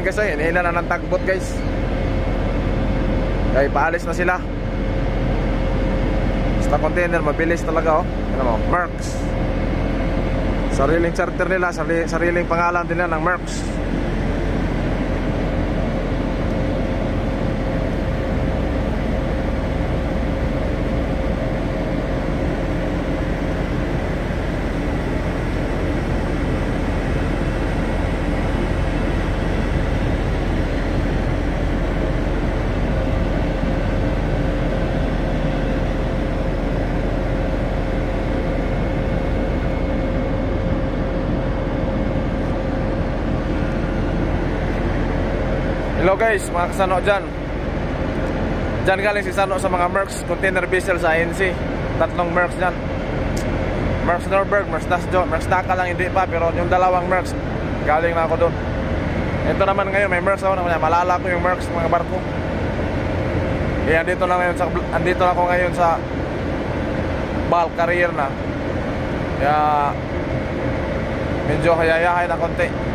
yan guys, ay hinihila na ng tagbot guys. Ay paalis na sila. Basta container, mabilis talaga oh. Ano mo, Merx. Sariling charter nila, sariling pangalan din nila ng Merx. Hello guys, mga kasano dyan. Dyan galing si Sano sa mga Merx container vessel sa INC. Tatlong Merx dyan. Merx Norberg, Merx Dasjo, Merx Taka lang hindi pa. Pero yung dalawang Merx, galing na ako doon. Ito naman ngayon, may Merx ako naman. Malala ko yung Merx, mga barko. Kaya andito na ako ngayon sa bulk carrier na. Kaya medyo hayayahay na konti.